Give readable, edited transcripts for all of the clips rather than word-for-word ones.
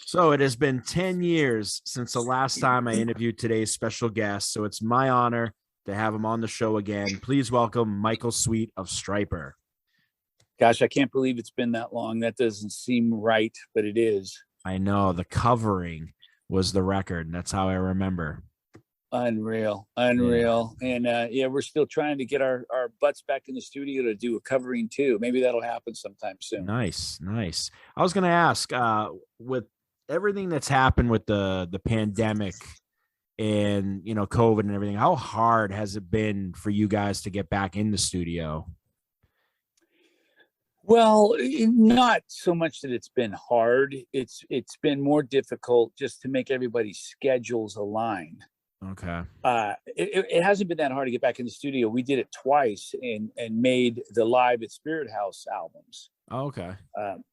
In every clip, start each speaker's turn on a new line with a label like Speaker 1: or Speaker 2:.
Speaker 1: So it has been 10 years since the last time I interviewed today's special guest. So it's my honor to have him on the show again. Please welcome Michael Sweet of Stryper.
Speaker 2: Gosh, I can't believe it's been that long. That doesn't seem right, but it is.
Speaker 1: I know the covering was the record. That's how I remember.
Speaker 2: Unreal.
Speaker 1: Yeah.
Speaker 2: And yeah, we're still trying to get our butts back in the studio to do a covering too. Maybe that'll happen sometime soon.
Speaker 1: Nice, nice. I was going to ask, with everything that's happened with the pandemic and COVID and everything, how hard has it been for you guys to get back in the studio?
Speaker 2: Well, not so much that it's been hard. It's been more difficult just to make everybody's schedules align.
Speaker 1: Okay.
Speaker 2: It hasn't been that hard to get back in the studio. We did it twice and made the Live at Spirit House albums.
Speaker 1: Okay.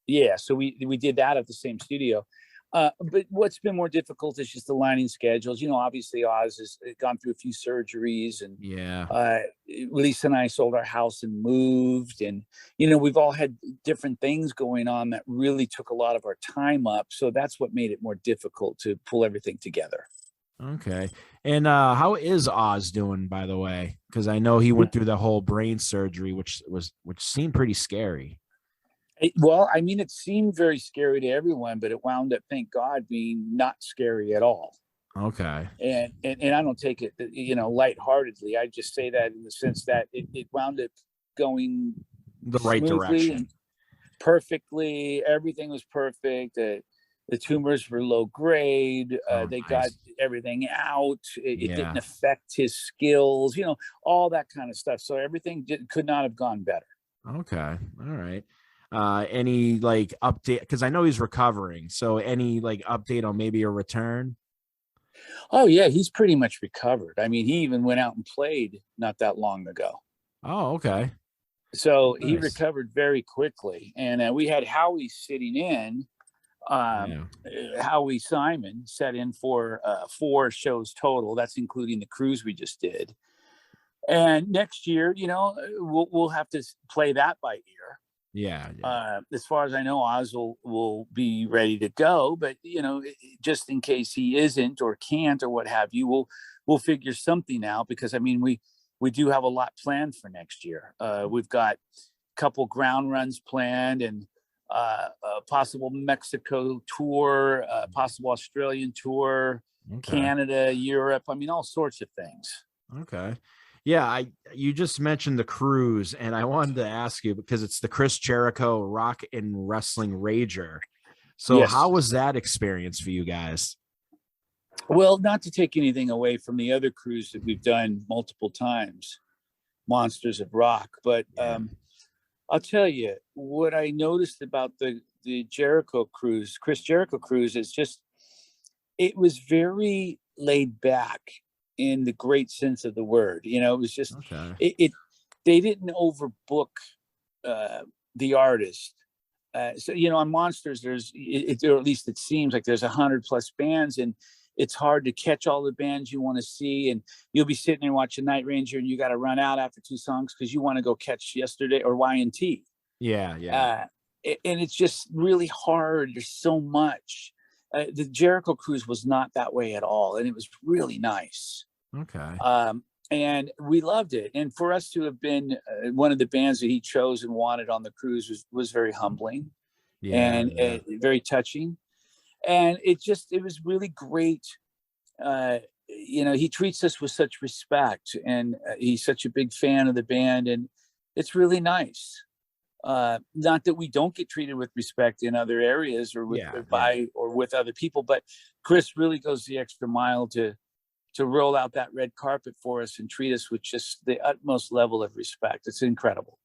Speaker 2: Yeah, so we did that at the same studio. But what's been more difficult is just aligning schedules. Obviously Oz has gone through a few surgeries, and
Speaker 1: Yeah.
Speaker 2: Lisa and I sold our house and moved, and we've all had different things going on that really took a lot of our time up. So that's what made it more difficult to pull everything together.
Speaker 1: Okay. And how is Oz doing, by the way? Because I know he went through the whole brain surgery, which seemed pretty scary.
Speaker 2: Well, I mean, it seemed very scary to everyone, but it wound up, thank God, being not scary at all.
Speaker 1: Okay.
Speaker 2: And I don't take it, lightheartedly. I just say that in the sense that it wound up going
Speaker 1: The right
Speaker 2: smoothly and
Speaker 1: direction.
Speaker 2: perfectly. Everything was perfect. The tumors were low grade.
Speaker 1: Oh,
Speaker 2: They got
Speaker 1: nice.
Speaker 2: everything out. It didn't
Speaker 1: Yeah.
Speaker 2: affect his skills, all that kind of stuff. So everything could not have gone better.
Speaker 1: Okay. All right. Any like update? Because I know he's recovering. So any like update on maybe a return?
Speaker 2: Oh yeah, he's pretty much recovered. I mean, he even went out and played not that long ago.
Speaker 1: Oh, okay.
Speaker 2: So he
Speaker 1: Nice.
Speaker 2: recovered very quickly. And we had Howie sitting in.
Speaker 1: Yeah.
Speaker 2: Howie Simon set in for 4 shows total. That's including the cruise we just did. And next year, we'll have to play that by ear.
Speaker 1: Yeah. Yeah.
Speaker 2: As far as I know, Oz will be ready to go, but just in case he isn't or can't or what have you, we'll figure something out, because I mean we do have a lot planned for next year. We've got a couple ground runs planned, and a possible Mexico tour, possible Australian tour,
Speaker 1: Okay.
Speaker 2: Canada, Europe. I mean, all sorts of things.
Speaker 1: Okay. Yeah, you just mentioned the cruise, and I wanted to ask you because it's the Chris Jericho Rock and Wrestling Rager. So
Speaker 2: Yes.
Speaker 1: how was that experience for you guys?
Speaker 2: Well, not to take anything away from the other cruise that we've done multiple times, Monsters of Rock, but
Speaker 1: Yeah.
Speaker 2: I'll tell you what I noticed about the Jericho cruise, Chris Jericho cruise, is just it was very laid back in the great sense of the word. It was just
Speaker 1: Okay.
Speaker 2: it they didn't overbook uh, the artist. So on Monsters, or at least it seems like there's 100+ bands, and it's hard to catch all the bands you want to see, and you'll be sitting there watching Night Ranger, and you got to run out after 2 songs because you want to go catch Yesterday or Y&T.
Speaker 1: Yeah. Yeah.
Speaker 2: Uh, and it's just really hard. There's so much. The Jericho cruise was not that way at all, and it was really nice.
Speaker 1: Okay.
Speaker 2: And we loved it. And for us to have been one of the bands that he chose and wanted on the cruise was very humbling
Speaker 1: Yeah.
Speaker 2: and
Speaker 1: Yeah.
Speaker 2: very touching. And it was really great. He treats us with such respect, and he's such a big fan of the band, and it's really nice. Not that we don't get treated with respect in other areas or with
Speaker 1: Yeah. Yeah.
Speaker 2: by or with other people, but Chris really goes the extra mile to roll out that red carpet for us and treat us with just the utmost level of respect. It's incredible.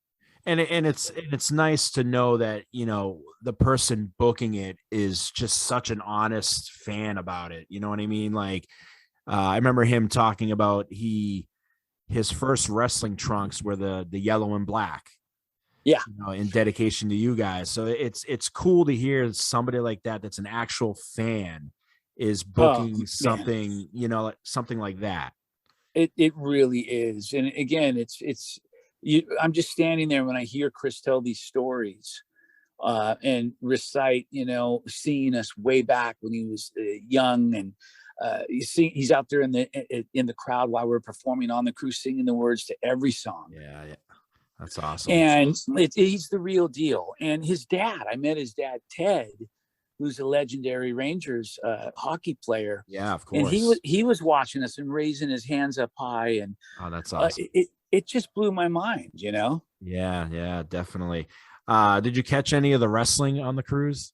Speaker 1: And it's nice to know that the person booking it is just such an honest fan about it. You know what I mean? Like I remember him talking about his first wrestling trunks were the yellow and black.
Speaker 2: Yeah.
Speaker 1: In dedication to you guys. So it's cool to hear somebody like that that's an actual fan is
Speaker 2: Oh
Speaker 1: booking
Speaker 2: man,
Speaker 1: something, something like that.
Speaker 2: it really is. And again, I'm just standing there when I hear Chris tell these stories and recite, seeing us way back when he was young. And you see, he's out there in the crowd while we're performing on the cruise, singing the words to every song.
Speaker 1: Yeah, yeah. That's awesome.
Speaker 2: And he's the real deal. And his dad, I met his dad, Ted, who's a legendary Rangers hockey player.
Speaker 1: Yeah, of
Speaker 2: And
Speaker 1: course.
Speaker 2: he was watching us and raising his hands up high. And
Speaker 1: Oh, that's awesome.
Speaker 2: it just blew my mind,
Speaker 1: Yeah, yeah, definitely. Did you catch any of the wrestling on the cruise?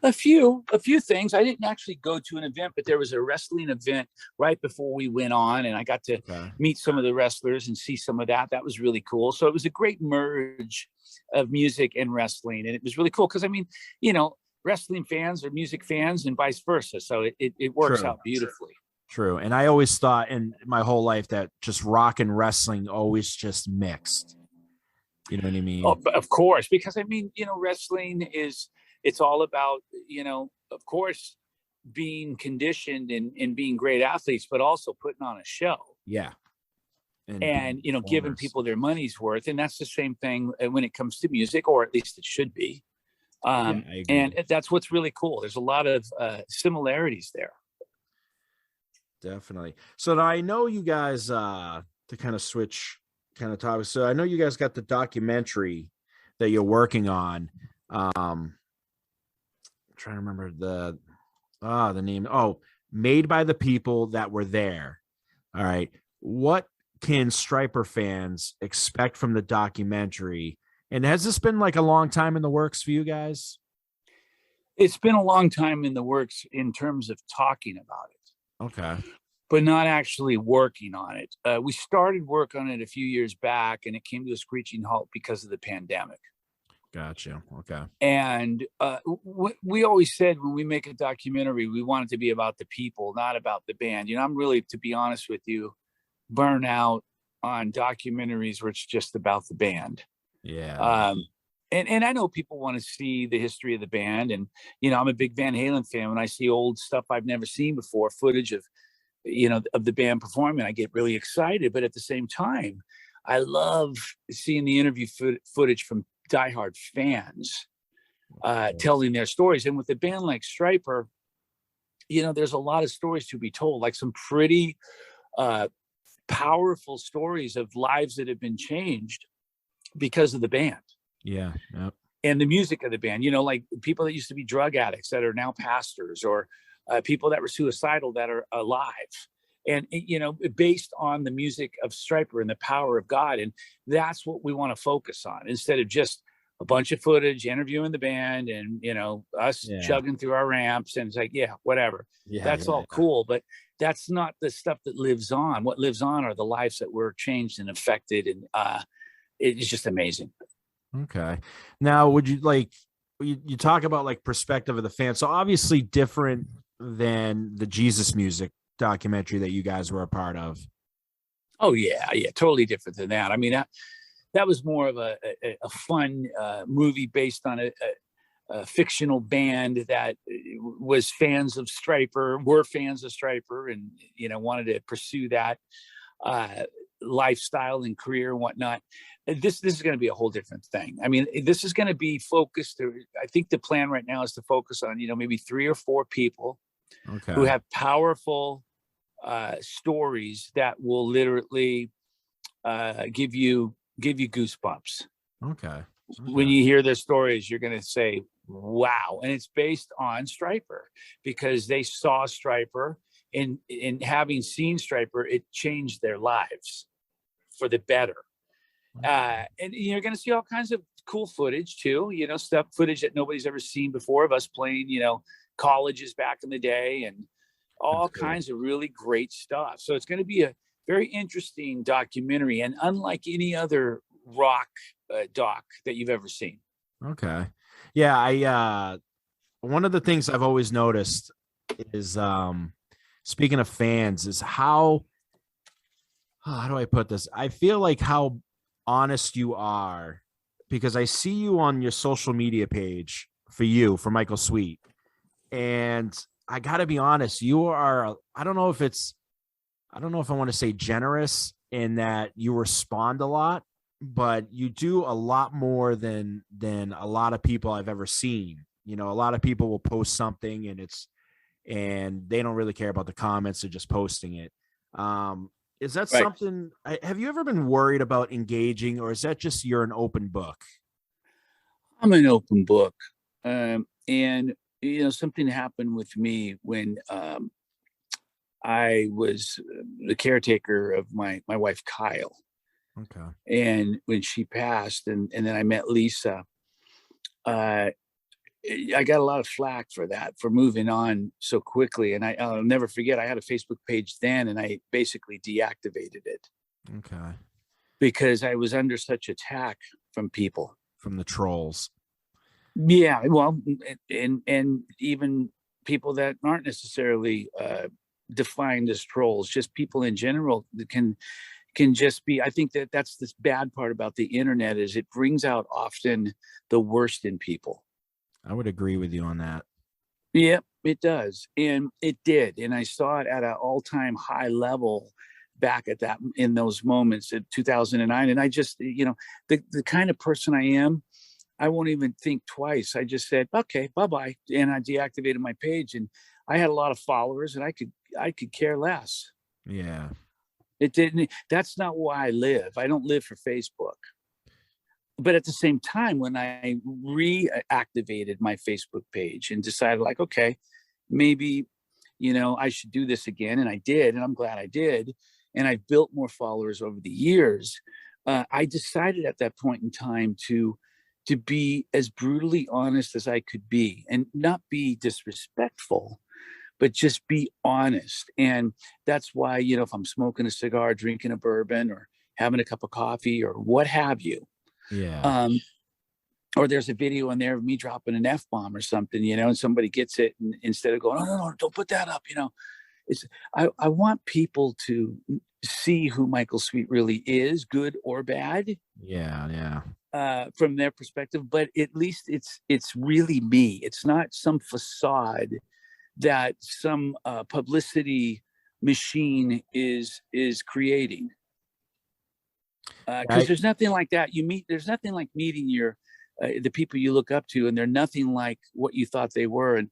Speaker 2: A few things. I didn't actually go to an event, but there was a wrestling event right before we went on, and I got to meet some of the wrestlers and see some of that. That was really cool. So it was a great merge of music and wrestling, and it was really cool because, I mean, wrestling fans are music fans and vice versa. So it works out beautifully.
Speaker 1: True. And I always thought in my whole life that just rock and wrestling always just mixed. You know what I mean?
Speaker 2: Oh, of course, because I mean, wrestling it's all about, of course, being conditioned and being great athletes, but also putting on a show.
Speaker 1: Yeah.
Speaker 2: And giving people their money's worth. And that's the same thing when it comes to music, or at least it should be. And that's what's really cool. There's a lot of similarities there.
Speaker 1: Definitely. So now I know you guys, to kind of switch kind of topics. So I know you guys got the documentary that you're working on. Trying to remember the name. Oh, Made by the People That Were There. All right. What can Stryper fans expect from the documentary? And has this been like a long time in the works for you guys?
Speaker 2: It's been a long time in the works in terms of talking about it.
Speaker 1: Okay.
Speaker 2: But not actually working on it. We started work on it a few years back, and it came to a screeching halt because of the pandemic.
Speaker 1: Gotcha. Okay.
Speaker 2: And we always said when we make a documentary, we want it to be about the people, not about the band. I'm really, to be honest with you, burnt out on documentaries where it's just about the band.
Speaker 1: Yeah.
Speaker 2: And I know people want to see the history of the band. And, I'm a big Van Halen fan. When I see old stuff I've never seen before, footage of the band performing, I get really excited. But at the same time, I love seeing the interview footage from diehard fans telling their stories. And with a band like Stryper, there's a lot of stories to be told, like some pretty powerful stories of lives that have been changed because of the band.
Speaker 1: Yeah. Yep.
Speaker 2: And the music of the band, like people that used to be drug addicts that are now pastors, or people that were suicidal that are alive. And, based on the music of Stryper and the power of God. And that's what we want to focus on, instead of just a bunch of footage interviewing the band and, us chugging through our ramps. And it's like, yeah, whatever. Yeah, that's all cool. But that's not the stuff that lives on. What lives on are the lives that were changed and affected. And it's just amazing.
Speaker 1: Okay. Now, would you you talk about like perspective of the fan. So obviously different than the Jesus Music documentary that you guys were a part of.
Speaker 2: Oh yeah, totally different than that. I mean, that was more of a fun movie based on a fictional band that was fans of Stryper, and wanted to pursue that lifestyle and career and whatnot. This is going to be a whole different thing. I mean, this is going to be focused. I think the plan right now is to focus on maybe 3 or 4 people who have powerful stories that will literally give you goosebumps.
Speaker 1: Okay.
Speaker 2: When you hear their stories, you're going to say, wow. And it's based on Stryper, because they saw Stryper, and having seen Stryper, it changed their lives for the better. And you're going to see all kinds of cool footage too, footage that nobody's ever seen before of us playing, colleges back in the day, and all kinds of really great stuff. So it's going to be a very interesting documentary, and unlike any other rock doc that you've ever seen.
Speaker 1: Okay. Yeah. One of the things I've always noticed is, speaking of fans, is how do I put this? I feel like how honest you are, because I see you on your social media page for Michael Sweet. And I gotta be honest, you are, I don't know if I want to say generous in that you respond a lot, but you do a lot more than a lot of people I've ever seen. You know, a lot of people will post something and they don't really care about the comments, they're just posting it. Is that
Speaker 2: Right.
Speaker 1: something, have you ever been worried about engaging, or is that just you're an open book?
Speaker 2: I'm an open book. And something happened with me when I was the caretaker of my wife Kyle,
Speaker 1: Okay.
Speaker 2: and when she passed, and then I met Lisa. Uh, I got a lot of flack for that, for moving on so quickly, and I'll never forget. I had a Facebook page then, and I basically deactivated it
Speaker 1: Okay.
Speaker 2: because I was under such attack from people.
Speaker 1: From the trolls.
Speaker 2: Yeah, well, and even people that aren't necessarily defined as trolls, just people in general that can just be. I think that that's this bad part about the internet, is it brings out often the worst in people.
Speaker 1: I would agree with you on that.
Speaker 2: Yeah, it does, and it did, and I saw it at an all-time high level back at that in those moments in 2009. And I just, the kind of person I am, I won't even think twice. I just said, okay, bye bye. And I deactivated my page. And I had a lot of followers, and I could care less.
Speaker 1: Yeah.
Speaker 2: It didn't, that's not why I live. I don't live for Facebook. But at the same time, when I reactivated my Facebook page and decided, like, okay, maybe, I should do this again. And I did. And I'm glad I did. And I built more followers over the years. I decided at that point in time to be as brutally honest as I could be, and not be disrespectful, but just be honest. And that's why, if I'm smoking a cigar, drinking a bourbon, or having a cup of coffee, or what have you,
Speaker 1: Yeah.
Speaker 2: um, or there's a video in there of me dropping an F bomb or something, and somebody gets it, and instead of going, oh, no, no, don't put that up, it's, I want people to see who Michael Sweet really is, good or bad,
Speaker 1: Yeah. Yeah.
Speaker 2: from their perspective. But at least it's really me. It's not some facade that some publicity machine is creating. Because
Speaker 1: I,
Speaker 2: there's nothing like that. There's nothing like meeting the people you look up to, and they're nothing like what you thought they were. And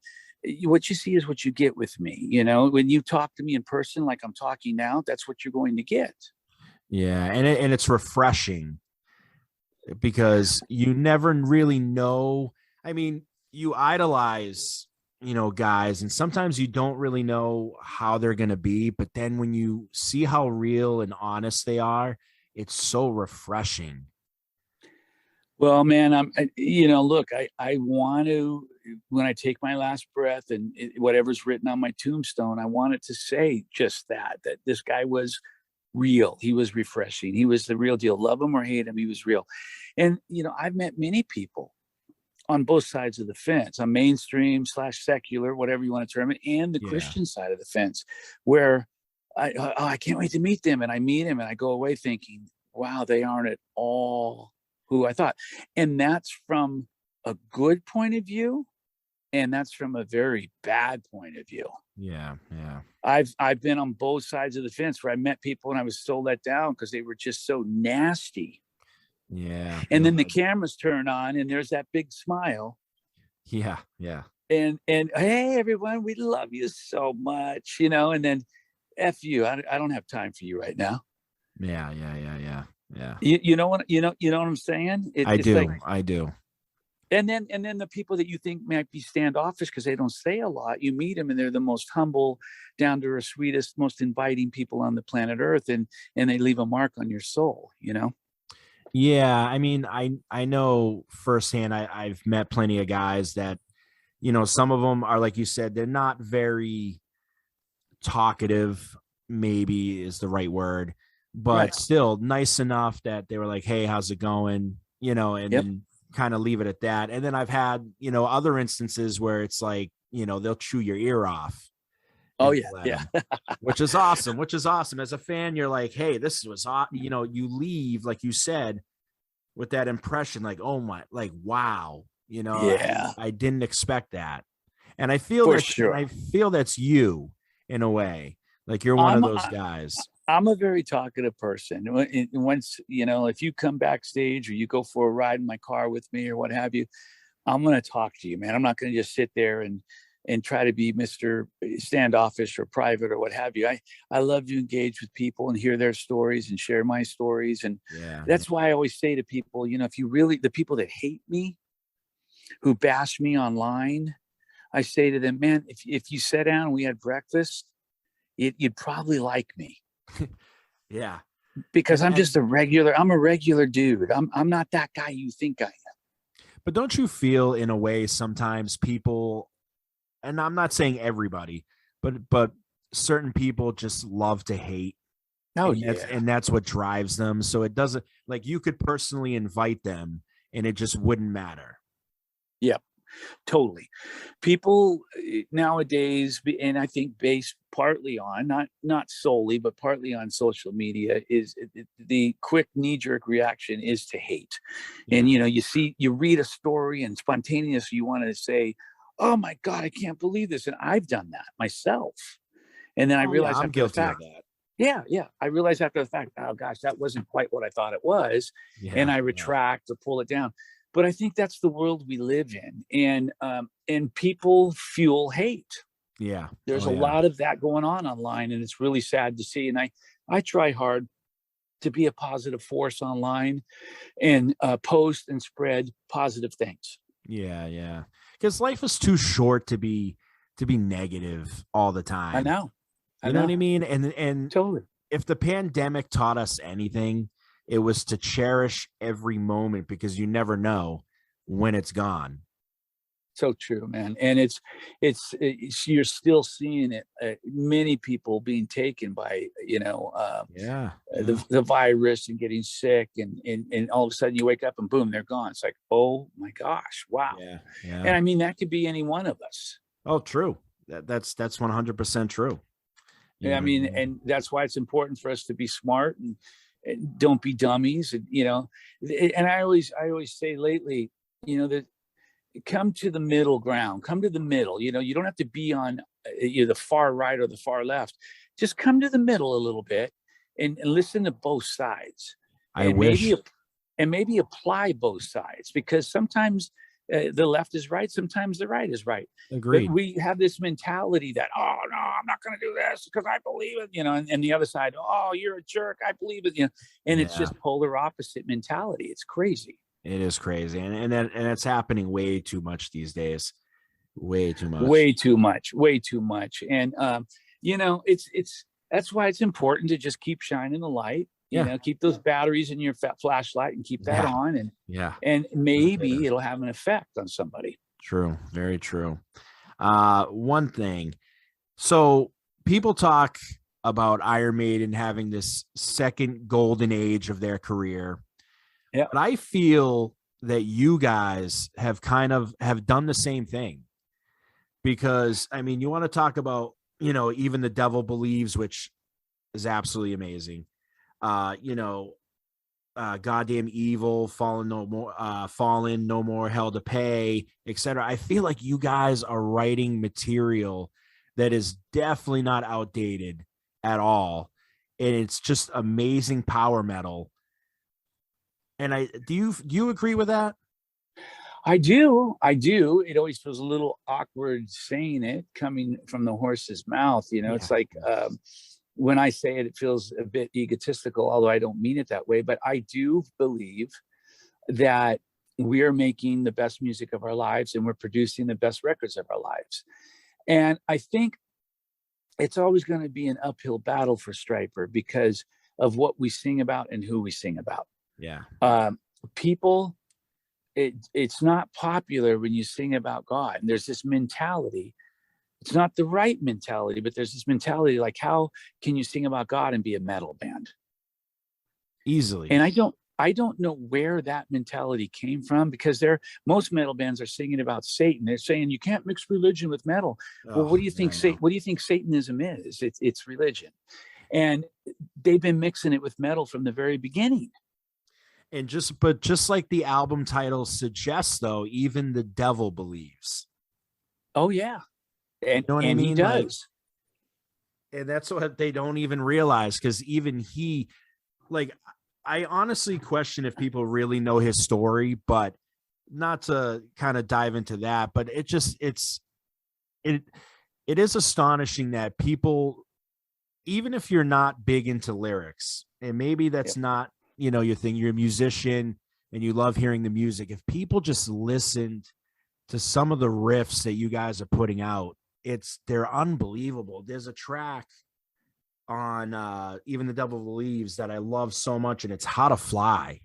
Speaker 2: what you see is what you get with me. When you talk to me in person, like I'm talking now, that's what you're going to get.
Speaker 1: yeah. And it's refreshing because you never really know. I mean, you idolize, guys, and sometimes you don't really know how they're going to be. But then when you see how real and honest they are, it's so refreshing.
Speaker 2: Well, man, look, I want to, when I take my last breath, and whatever's written on my tombstone, I want it to say just that this guy was real. He was refreshing. He was the real deal. Love him or hate him, he was real. And, I've met many people on both sides of the fence, on mainstream / secular, whatever you want to term it, and the
Speaker 1: Yeah.
Speaker 2: Christian side of the fence, where I can't wait to meet them. And I meet him, and I go away thinking, wow, they aren't at all who I thought. And that's from a good point of view, and that's from a very bad point of view.
Speaker 1: Yeah. Yeah.
Speaker 2: I've been on both sides of the fence, where I met people and I was so let down because they were just so nasty.
Speaker 1: Yeah.
Speaker 2: And
Speaker 1: No,
Speaker 2: then the cameras turn on, and there's that big smile,
Speaker 1: yeah. Yeah.
Speaker 2: and hey everyone, we love you so much, and then F you, I don't have time for you right now.
Speaker 1: Yeah. Yeah. Yeah. Yeah. Yeah.
Speaker 2: You know what I'm saying?
Speaker 1: I
Speaker 2: It's like,
Speaker 1: do. I do.
Speaker 2: and then the people that you think might be standoffish because they don't say a lot, you meet them, and they're the most humble, down to earth, sweetest, most inviting people on the planet Earth, and they leave a mark on your soul.
Speaker 1: Yeah. I mean, I know firsthand, I've met plenty of guys that, some of them are, like you said, they're not very talkative, maybe is the right word, but
Speaker 2: Right.
Speaker 1: still nice enough that they were like, hey, how's it going? And
Speaker 2: Yep.
Speaker 1: then kind of leave it at that. And then I've had, other instances where it's like, they'll chew your ear off
Speaker 2: Oh
Speaker 1: if you
Speaker 2: yeah.
Speaker 1: let
Speaker 2: Yeah.
Speaker 1: them, which is awesome, which is awesome. As a fan, you're like, hey, this was, you leave, like you said, with that impression, like, oh my, like, wow,
Speaker 2: Yeah.
Speaker 1: I didn't expect that. And I feel
Speaker 2: For
Speaker 1: that's, and
Speaker 2: sure.
Speaker 1: I feel that's you in a way. Like you're one of
Speaker 2: I'm
Speaker 1: those guys.
Speaker 2: I'm a very talkative person. Once, if you come backstage or you go for a ride in my car with me or what have you, I'm going to talk to you, man. I'm not going to just sit there and try to be Mr. Standoffish or private or what have you. I love to engage with people and hear their stories and share my stories. And
Speaker 1: Yeah.
Speaker 2: that's why I always say to people, if you really, the people that hate me, who bash me online, I say to them, man, if you sat down and we had breakfast, you'd probably like me.
Speaker 1: Yeah.
Speaker 2: Because I'm
Speaker 1: And
Speaker 2: just I'm a regular dude. I'm not that guy you think I am.
Speaker 1: but don't you feel in a way sometimes people, and I'm not saying everybody, but certain people just love to hate,
Speaker 2: Oh
Speaker 1: and
Speaker 2: yeah.
Speaker 1: that's what drives them. So it doesn't, like, you could personally invite them and it just wouldn't matter.
Speaker 2: Yeah, totally. People nowadays, and I think based partly on, not solely, but partly on social media, is the quick knee-jerk reaction is to hate.
Speaker 1: Yeah.
Speaker 2: And you read a story and spontaneously you want to say, oh my God, I can't believe this. And I've done that myself. And then I
Speaker 1: Oh yeah,
Speaker 2: realized
Speaker 1: I'm
Speaker 2: after the
Speaker 1: guilty of
Speaker 2: fact,
Speaker 1: that.
Speaker 2: yeah, I realized after the fact, oh gosh, that wasn't quite what I thought it was. And
Speaker 1: Yeah.
Speaker 2: I
Speaker 1: Yeah.
Speaker 2: retract or pull it down. But I think that's the world we live in. And people fuel hate.
Speaker 1: Yeah.
Speaker 2: There's
Speaker 1: Oh
Speaker 2: a
Speaker 1: yeah.
Speaker 2: lot of that going on online, and it's really sad to see. And I try hard to be a positive force online and post and spread positive things.
Speaker 1: Yeah. Yeah. Because life is too short to be negative all the
Speaker 2: I
Speaker 1: time.
Speaker 2: know. I
Speaker 1: You know what
Speaker 2: know.
Speaker 1: I mean? And
Speaker 2: Totally.
Speaker 1: if the pandemic taught us anything, it was to cherish every moment, because you never know when it's gone.
Speaker 2: So true, man. And it's you're still seeing it. Many people being taken by
Speaker 1: Yeah. Yeah.
Speaker 2: the virus and getting sick, and all of a sudden you wake up and boom, they're gone. It's like, oh my gosh, wow.
Speaker 1: Yeah. Yeah.
Speaker 2: And I mean, that could be any one of us.
Speaker 1: Oh, true. That's 100% true. You
Speaker 2: And
Speaker 1: know
Speaker 2: I
Speaker 1: what I
Speaker 2: mean,
Speaker 1: mean?
Speaker 2: and that's why it's important for us to be smart and don't be dummies. And I always say lately, that come to the middle ground, come to the middle. You don't have to be on the far right or the far left. Just come to the middle a little bit and listen to both sides,
Speaker 1: I
Speaker 2: and
Speaker 1: wish.
Speaker 2: maybe apply both sides, because sometimes the left is right, sometimes the right is right. But
Speaker 1: Agreed.
Speaker 2: we have this mentality that, oh no, I'm not going to do this because I believe it, and the other side, oh, you're a jerk, I believe it, and it's
Speaker 1: Yeah.
Speaker 2: just polar opposite mentality. It's crazy.
Speaker 1: It is crazy. And it's happening way too much these days. Way too much.
Speaker 2: Way too much. And it's that's why it's important to just keep shining the light,
Speaker 1: Yeah.
Speaker 2: keep those batteries in your flashlight and keep that
Speaker 1: Yeah.
Speaker 2: on, and
Speaker 1: Yeah.
Speaker 2: and maybe it'll have an effect on somebody.
Speaker 1: True. Very true. One thing. So people talk about Iron Maiden having this second golden age of their career,
Speaker 2: Yeah.
Speaker 1: but I feel that you guys have done the same thing, because I mean, you want to talk about, even The Devil Believes, which is absolutely amazing. Uh, you know, Goddamn Evil, Fallen, No More Hell to Pay, etc. I feel like you guys are writing material that is definitely not outdated at all, and it's just amazing power metal. And do you agree with that?
Speaker 2: I do. It always feels a little awkward saying it coming from the horse's mouth.
Speaker 1: Yeah.
Speaker 2: It's like, when I say it, it feels a bit egotistical, although I don't mean it that way. But I do believe that we are making the best music of our lives and we're producing the best records of our lives. And I think it's always going to be an uphill battle for Stryper because of what we sing about and who we sing about.
Speaker 1: Yeah.
Speaker 2: People, it's not popular when you sing about God. And there's this mentality. It's not the right mentality, but there's this mentality like, how can you sing about God and be a metal band?
Speaker 1: Easily.
Speaker 2: And I don't know where that mentality came from, because most metal bands are singing about Satan. They're saying you can't mix religion with metal. Well,
Speaker 1: Oh, yeah, I know.
Speaker 2: What do you think Satanism is? It's religion. And they've been mixing it with metal from the very beginning.
Speaker 1: And just like the album title suggests, though, even the devil believes.
Speaker 2: Oh yeah.
Speaker 1: You
Speaker 2: And
Speaker 1: know what I
Speaker 2: and he
Speaker 1: mean? Like,
Speaker 2: does.
Speaker 1: And that's what they don't even realize, because even he, like, I honestly question if people really know his story, but not to kind of dive into that, but it it is astonishing that people, even if you're not big into lyrics, and maybe
Speaker 2: Yeah.
Speaker 1: that's not, your thing, you're a musician and you love hearing the music, if people just listened to some of the riffs that you guys are putting out, they're unbelievable. There's a track on Even the Devil Believes that I love so much, and it's How to Fly.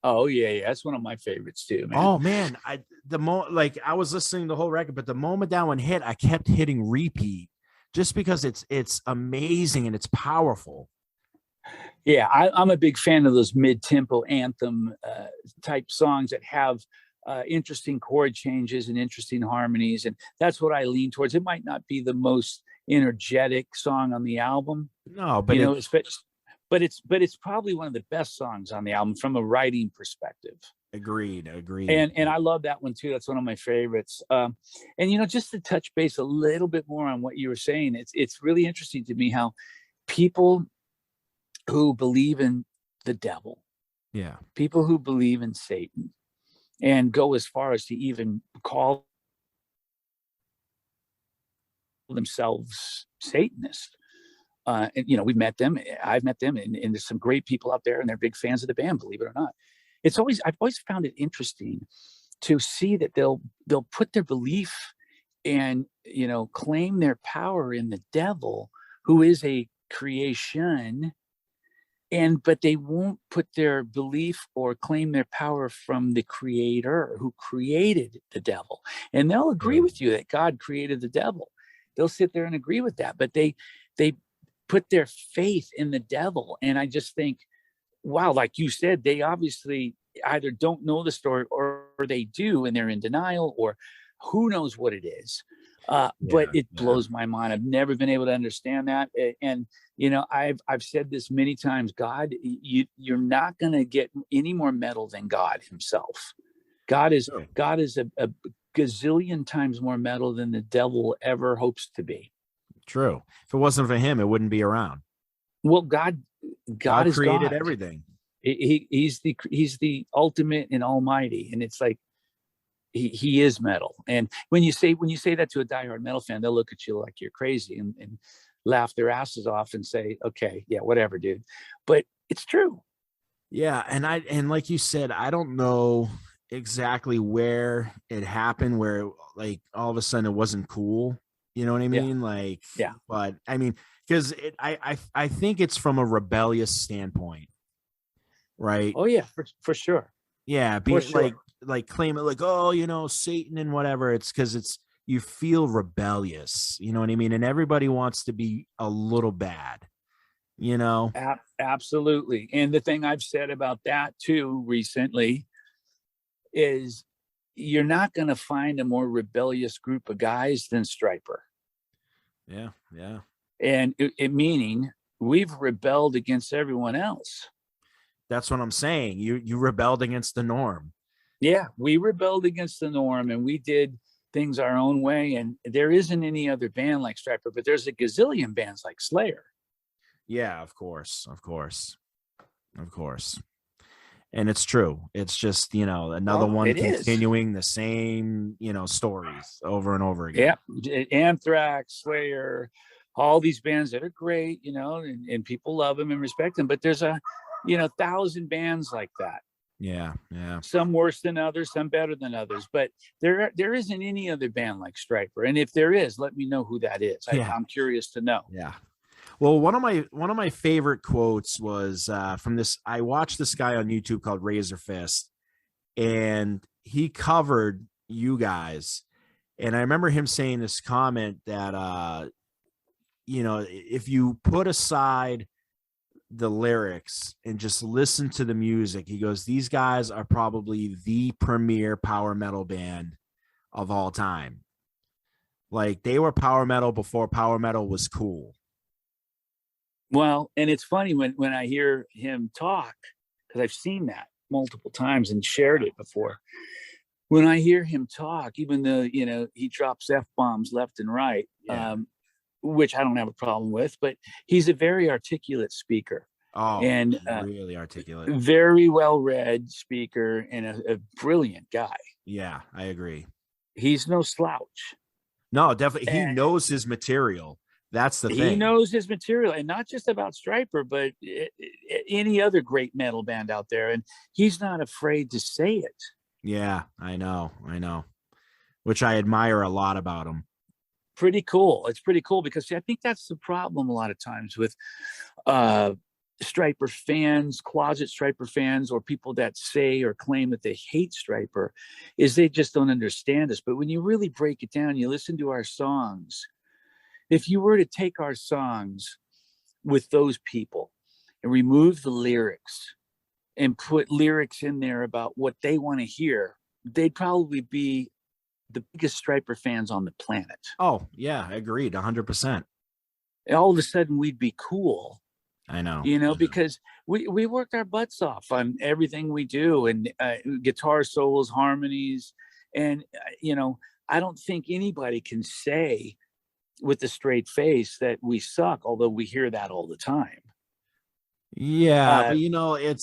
Speaker 2: Oh yeah, yeah. That's one of my favorites too, man.
Speaker 1: Oh man, I was listening to the whole record, but the moment that one hit, I kept hitting repeat just because it's amazing and it's powerful.
Speaker 2: Yeah, I'm a big fan of those mid-tempo anthem type songs that have interesting chord changes and interesting harmonies, and that's what I lean towards. It might not be the most energetic song on the album,
Speaker 1: No, but
Speaker 2: you know,
Speaker 1: it
Speaker 2: but it's probably one of the best songs on the album from a writing perspective.
Speaker 1: agreed.
Speaker 2: And I love that one too. That's one of my favorites. And just to touch base a little bit more on what you were saying, it's really interesting to me how people who believe in the devil,
Speaker 1: Yeah.
Speaker 2: people who believe in Satan, and go as far as to even call themselves Satanists. And we've met them. I've met them, and there's some great people out there, and they're big fans of the band, believe it or not. I've always found it interesting to see that they'll put their belief and claim their power in the devil, who is a creation, but they won't put their belief or claim their power from the creator who created the devil. And they'll agree
Speaker 1: True.
Speaker 2: with you that God created the devil. They'll sit there and agree with that, but they put their faith in the devil. And I just think, wow, like you said, they obviously either don't know the story, or they do and they're in denial, or who knows what it is. But
Speaker 1: Yeah.
Speaker 2: it
Speaker 1: Yeah.
Speaker 2: blows my mind. I've never been able to understand that. And I've said this many times. God, you're not going to get any more metal than God Himself. God is
Speaker 1: True.
Speaker 2: God is a gazillion times more metal than the devil ever hopes to be.
Speaker 1: True. If it wasn't for him, it wouldn't be around.
Speaker 2: Well, God
Speaker 1: God
Speaker 2: is
Speaker 1: created
Speaker 2: God.
Speaker 1: everything.
Speaker 2: He's the ultimate and almighty, and it's like he is metal. And when you say that to a diehard metal fan, they'll look at you like you're crazy, and laugh their asses off and say, okay, yeah, whatever, dude. But it's true.
Speaker 1: Yeah, and like you said, I don't know exactly where it happened, where like all of a sudden it wasn't cool. You know what I
Speaker 2: Yeah,
Speaker 1: mean? Like,
Speaker 2: yeah.
Speaker 1: but I mean, because I think it's from a rebellious standpoint, right?
Speaker 2: Oh yeah, for sure.
Speaker 1: Yeah,
Speaker 2: For
Speaker 1: being
Speaker 2: sure.
Speaker 1: like claiming like, oh, Satan and whatever. It's because you feel rebellious. You know what I mean? And everybody wants to be a little bad. You know?
Speaker 2: Absolutely. And the thing I've said about that too recently is, you're not going to find a more rebellious group of guys than Stryper.
Speaker 1: Yeah, yeah.
Speaker 2: And it meaning we've rebelled against everyone else.
Speaker 1: That's what I'm saying. You rebelled against the norm.
Speaker 2: Yeah, we rebelled against the norm, and we did things our own way. And there isn't any other band like Stryper, but there's a gazillion bands like Slayer.
Speaker 1: Yeah, of course, of course, of course. And it's true. It's just, another
Speaker 2: Well,
Speaker 1: one
Speaker 2: it is.
Speaker 1: continuing the same, stories over and over
Speaker 2: Yeah,
Speaker 1: again.
Speaker 2: Anthrax, Slayer, all these bands that are great, and people love them and respect them. But there's a, thousand bands like that.
Speaker 1: Yeah, yeah,
Speaker 2: Some worse than others, some better than others. But there isn't any other band like Stryper. And if there is, let me know who that is.
Speaker 1: yeah,
Speaker 2: I'm curious to know.
Speaker 1: yeah. Well, one of my favorite quotes was from this. I watched this guy on YouTube called Razor Fist, and he covered you guys. And I remember him saying this comment that if you put aside the lyrics and just listen to the music, he goes, these guys are probably the premier power metal band of all time. Like, they were power metal before power metal was cool.
Speaker 2: Well, and it's funny when I hear him talk, because I've seen that multiple times and shared it before. When I hear him talk, even though he drops F bombs left and right,
Speaker 1: Yeah.
Speaker 2: which I don't have a problem with, but he's a very articulate speaker
Speaker 1: Oh,
Speaker 2: and
Speaker 1: really articulate.
Speaker 2: very well read speaker and a brilliant guy.
Speaker 1: Yeah, I agree.
Speaker 2: He's no slouch.
Speaker 1: No, definitely. He
Speaker 2: And
Speaker 1: knows his material. That's the
Speaker 2: he
Speaker 1: thing.
Speaker 2: knows his material, and not just about Stryper, but any other great metal band out there. And he's not afraid to say it.
Speaker 1: Yeah, I know. Which I admire a lot about him.
Speaker 2: Pretty cool. It's pretty cool because see, I think that's the problem a lot of times with uh Stryper fans, closet Stryper fans, or people that say or claim that they hate Stryper, is they just don't understand us. But when you really break it down, you listen to our songs. If you were to take our songs with those people and remove the lyrics and put lyrics in there about what they want to hear, they'd probably be the biggest Stryper fans on the planet.
Speaker 1: Oh, yeah, agreed. 100%.
Speaker 2: And all of a sudden, we'd be cool,
Speaker 1: I know.
Speaker 2: you know, because we worked our butts off on everything we do, and guitar solos, harmonies, and you know, I don't think anybody can say with a straight face that we suck, although we hear that all the time.
Speaker 1: Yeah, but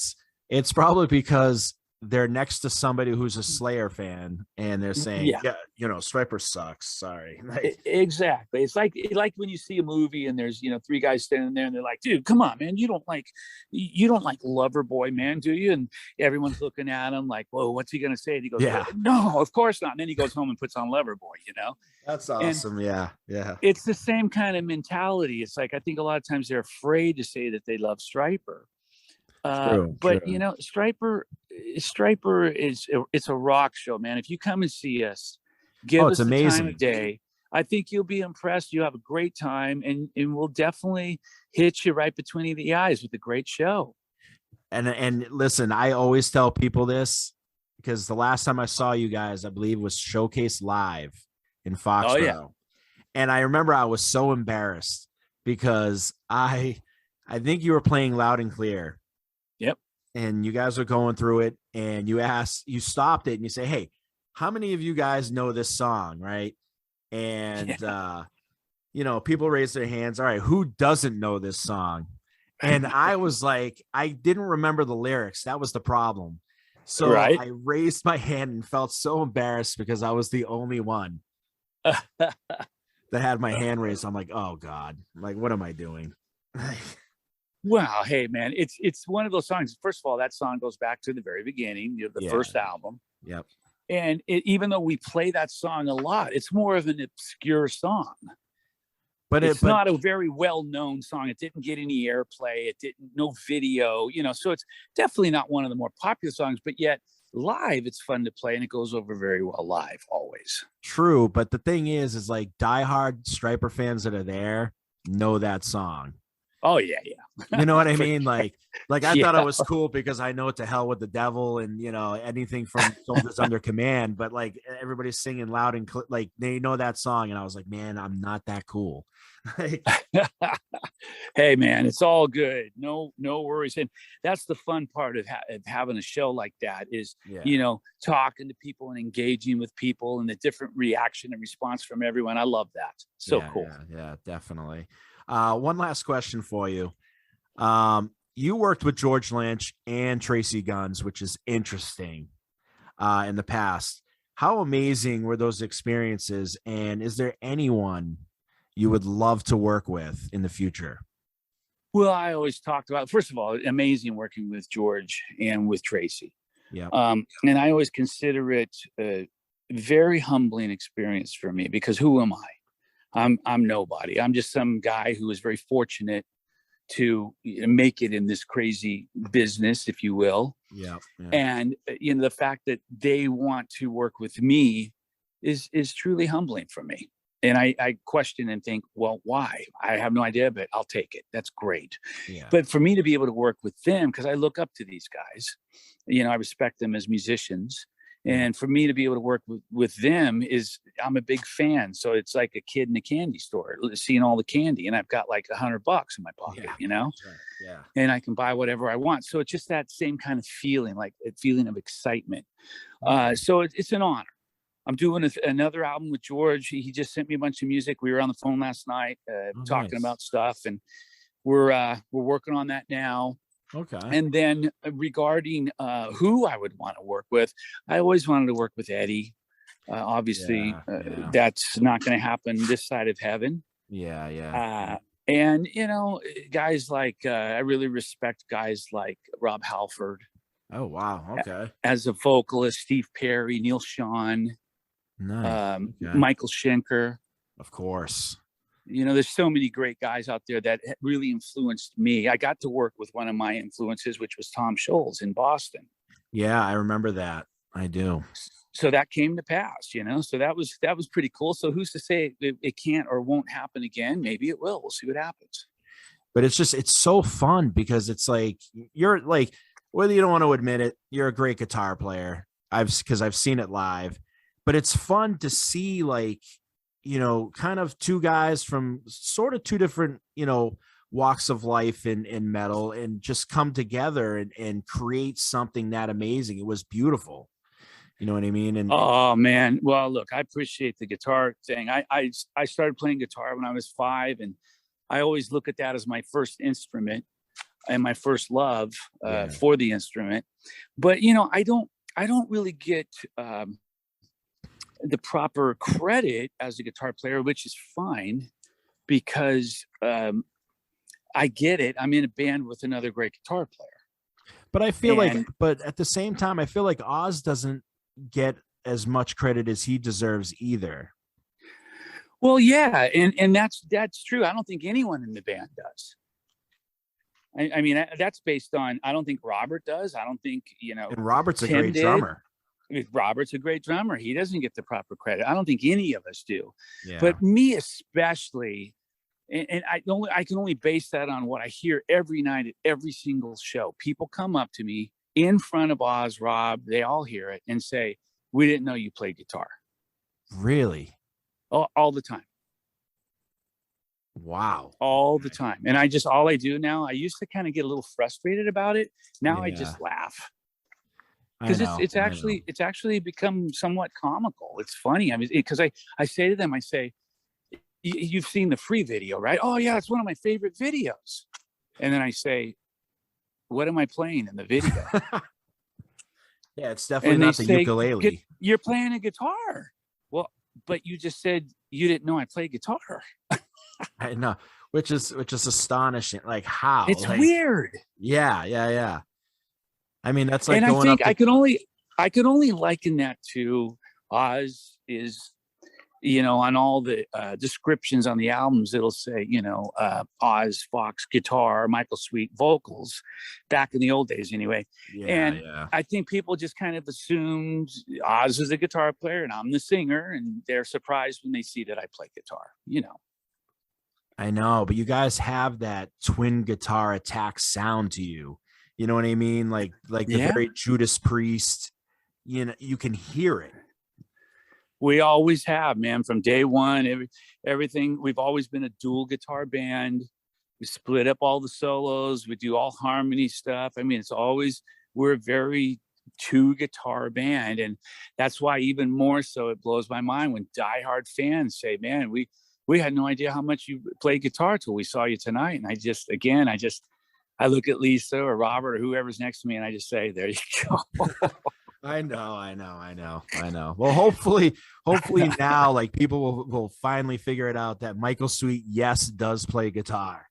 Speaker 1: it's probably because they're next to somebody who's a Slayer fan and they're saying,
Speaker 2: Yeah,
Speaker 1: yeah, Stryper sucks. Sorry. Like,
Speaker 2: exactly. It's like when you see a movie and there's three guys standing there and they're like, dude, come on, man, you don't like Loverboy, man, do you? And everyone's looking at him like, whoa, what's he gonna say? And he goes,
Speaker 1: yeah,
Speaker 2: no, of course not. And then he goes home and puts on Loverboy.
Speaker 1: that's
Speaker 2: And
Speaker 1: awesome. Yeah, yeah.
Speaker 2: it's the same kind of mentality. It's like I think a lot of times they're afraid to say that they love Stryper.
Speaker 1: True,
Speaker 2: But
Speaker 1: true.
Speaker 2: Stryper it's a rock show, man. If you come and see us,
Speaker 1: Oh,
Speaker 2: give
Speaker 1: it's
Speaker 2: us the time
Speaker 1: amazing.
Speaker 2: of day. I think you'll be impressed. You have a great time, and we'll definitely hit you right between the eyes with a great show.
Speaker 1: And listen, I always tell people this because the last time I saw you guys, I believe was Showcase Live in
Speaker 2: Oh yeah,
Speaker 1: Foxborough. And I remember I was so embarrassed because I think you were playing Loud and Clear
Speaker 2: yep.
Speaker 1: and you guys are going through it and you stopped it and you say, hey, how many of you guys know this song? Right. And,
Speaker 2: Yeah.
Speaker 1: people raise their hands. All right. Who doesn't know this song? And I was like, I didn't remember the lyrics. That was the problem. So
Speaker 2: Right.
Speaker 1: I raised my hand and felt so embarrassed because I was the only one that had my hand raised. I'm like, oh God, like, what am I doing?
Speaker 2: Wow, hey man, it's one of those songs. First of all, that song goes back to the very beginning, the
Speaker 1: Yeah.
Speaker 2: first album.
Speaker 1: Yep.
Speaker 2: And even though we play that song a lot, it's more of an obscure song. It's
Speaker 1: But
Speaker 2: not a very well-known song. It didn't get any airplay. It didn't no video, so it's definitely not one of the more popular songs, but yet live it's fun to play and it goes over very well live always.
Speaker 1: true. But the thing is like diehard Stryper fans that are there know that song.
Speaker 2: Oh yeah, yeah.
Speaker 1: You know what I
Speaker 2: For,
Speaker 1: mean? Like I thought it
Speaker 2: yeah.
Speaker 1: was cool because I know To Hell with the Devil and anything from Soldiers Under Command, but like everybody's singing loud and like they know that song, and I was like, man, I'm not that cool. Like,
Speaker 2: Hey man, it's all good. No worries. And that's the fun part of having a show like that is,
Speaker 1: yeah,
Speaker 2: talking to people and engaging with people and the different reaction and response from everyone. I love that. So
Speaker 1: yeah,
Speaker 2: cool.
Speaker 1: yeah, definitely. One last question for you. You worked with George Lynch and Tracy Guns, which is interesting, in the past. How amazing were those experiences? And is there anyone you would love to work with in the future?
Speaker 2: Well, I always talked about, first of all, amazing working with George and with Tracy.
Speaker 1: Yeah.
Speaker 2: And I always consider it a very humbling experience for me because who am I? I'm nobody. I'm just some guy who was very fortunate to make it in this crazy business, if you will.
Speaker 1: Yeah.
Speaker 2: And the fact that they want to work with me is truly humbling for me. And I question and think, well, why? I have no idea, but I'll take it. That's great.
Speaker 1: Yeah.
Speaker 2: But for me to be able to work with them, because I look up to these guys, I respect them as musicians. And for me to be able to work with them is, I'm a big fan. So it's like a kid in a candy store seeing all the candy, and I've got like $100 in my pocket,
Speaker 1: Yeah.
Speaker 2: and I can buy whatever I want. So it's just that same kind of feeling, like a feeling of excitement. So it's an honor. I'm doing another album with George. He just sent me a bunch of music. We were on the phone last night
Speaker 1: Oh,
Speaker 2: talking
Speaker 1: nice.
Speaker 2: about stuff, and we're working on that now.
Speaker 1: Okay.
Speaker 2: And then regarding who I would want to work with, I always wanted to work with Eddie. Obviously,
Speaker 1: Yeah. Yeah.
Speaker 2: that's not going to happen this side of heaven.
Speaker 1: Yeah. Yeah.
Speaker 2: Uh, and guys like I really respect guys like Rob Halford
Speaker 1: Oh, wow. Okay.
Speaker 2: as a vocalist, Steve Perry, Neil Sean,
Speaker 1: Nice. Okay.
Speaker 2: Michael Schenker.
Speaker 1: Of course.
Speaker 2: There's so many great guys out there that really influenced me. I got to work with one of my influences, which was Tom Scholz in Boston.
Speaker 1: Yeah, I remember that. I do.
Speaker 2: So that came to pass. So that was pretty cool. So who's to say it can't or won't happen again? Maybe it will. We'll see what happens.
Speaker 1: But it's so fun because it's like you're like, whether you don't want to admit it, you're a great guitar player. Because I've seen it live, but it's fun to see, like, kind of two guys from sort of two different, walks of life in metal, and just come together and create something that amazing. It was beautiful. You know what I mean? And
Speaker 2: oh man, well look, I appreciate the guitar thing. I started playing guitar when I was 5, and I always look at that as my first instrument and my first love for the instrument. But I don't really get the proper credit as a guitar player, which is fine, because I get it. I'm in a band with another great guitar player.
Speaker 1: But I feel but at the same time, I feel like Oz doesn't get as much credit as he deserves either.
Speaker 2: Well, yeah, and that's true. I don't think anyone in the band does. I mean, that's based on, I don't think Robert does. I don't think,
Speaker 1: And Robert's
Speaker 2: Tim
Speaker 1: a great drummer.
Speaker 2: Robert's a great drummer. He doesn't get the proper credit. I don't think any of us do.
Speaker 1: Yeah.
Speaker 2: But me especially, and I can only base that on what I hear every night at every single show. People come up to me in front of Oz, Rob, they all hear it and say, "We didn't know you played guitar."
Speaker 1: Really?
Speaker 2: All the time.
Speaker 1: Wow.
Speaker 2: All the time. And all I do now, I used to kind of get a little frustrated about it. Now I just laugh. Because it's actually become somewhat comical. It's funny. I mean, because I say to them, I say, "You've seen the Free video, right?" "Oh yeah, it's one of my favorite videos." And then I say, "What am I playing in the video?"
Speaker 1: Yeah, it's definitely not the ukulele.
Speaker 2: "You're playing a guitar." "Well, but you just said you didn't know I play guitar."
Speaker 1: I know, which is astonishing. Like, how?
Speaker 2: It's weird.
Speaker 1: Yeah. I mean, that's like,
Speaker 2: and
Speaker 1: going
Speaker 2: I think
Speaker 1: up
Speaker 2: I could only liken that to Oz is, on all the descriptions on the albums, it'll say, Oz Fox guitar, Michael Sweet vocals, back in the old days anyway.
Speaker 1: Yeah.
Speaker 2: I think people just kind of assumed Oz is a guitar player and I'm the singer, and they're surprised when they see that I play guitar.
Speaker 1: I know, but you guys have that twin guitar attack sound to you. You know what I mean? Like the very Judas Priest, you can hear it.
Speaker 2: We always have, man, from day one. Everything. We've always been a dual guitar band. We split up all the solos. We do all harmony stuff. I mean, we're a very 2-guitar band, and that's why even more so it blows my mind when diehard fans say, "Man, we had no idea how much you play guitar till we saw you tonight." And I look at Lisa or Robert or whoever's next to me, and I just say, "There you go."
Speaker 1: I know. Well, hopefully now, like, people will finally figure it out that Michael Sweet, yes, does play guitar.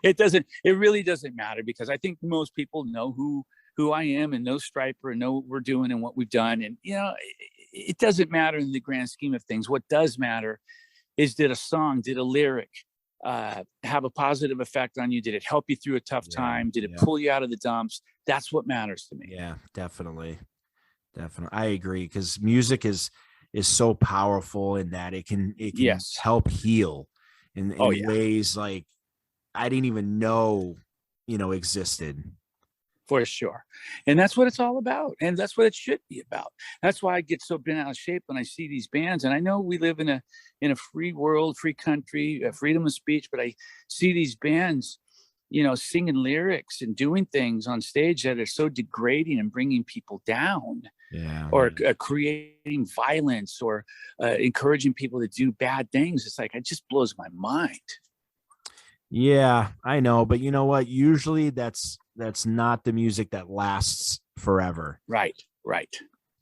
Speaker 2: It really doesn't matter, because I think most people know who I am and know Stryper and know what we're doing and what we've done. And, it doesn't matter in the grand scheme of things. What does matter is, did a lyric have a positive effect on you? Did it help you through a tough time? Did it pull you out of the dumps? That's what matters to me.
Speaker 1: Yeah, definitely. I agree, because music is so powerful in that it can help heal in ways like I didn't even know, existed.
Speaker 2: For sure. And that's what it's all about. And that's what it should be about. That's why I get so bent out of shape when I see these bands. And I know we live in a free world, free country, freedom of speech, but I see these bands singing lyrics and doing things on stage that are so degrading and bringing people down,
Speaker 1: Yeah.
Speaker 2: or creating violence, or encouraging people to do bad things. It's like, it just blows my mind.
Speaker 1: Yeah, I know, but you know what? Usually that's not the music that lasts forever.
Speaker 2: Right.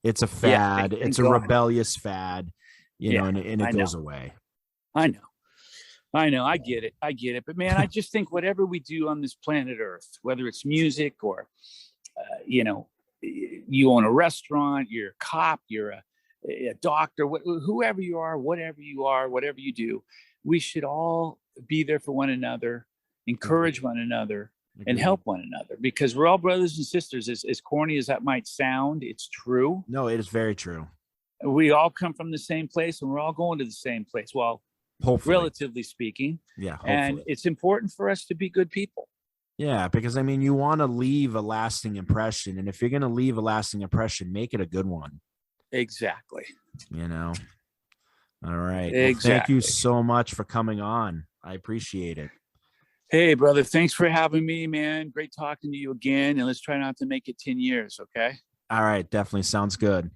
Speaker 1: It's a
Speaker 2: Yeah.
Speaker 1: fad. It's a
Speaker 2: God.
Speaker 1: rebellious fad,
Speaker 2: Yeah,
Speaker 1: and it
Speaker 2: I know.
Speaker 1: goes away.
Speaker 2: I know. I get it. But man, I just think whatever we do on this planet Earth, whether it's music or, you own a restaurant, you're a cop, you're a doctor, whoever you are, whatever you do, we should all be there for one another, encourage one another, and help one another, because we're all brothers and sisters. As corny as that might sound, it's true.
Speaker 1: No, it is very true.
Speaker 2: We all come from the same place, and we're all going to the same place. Well,
Speaker 1: Hopefully.
Speaker 2: relatively speaking.
Speaker 1: Yeah, hopefully.
Speaker 2: And it's important for us to be good people.
Speaker 1: Yeah, because I mean, you want to leave a lasting impression, and if you're going to leave a lasting impression, make it a good one.
Speaker 2: Exactly.
Speaker 1: All right.
Speaker 2: Exactly.
Speaker 1: Well, thank you so much for coming on. I appreciate it.
Speaker 2: Hey, brother, thanks for having me, man. Great talking to you again. And let's try not to make it 10 years. Okay.
Speaker 1: All right. Definitely sounds good.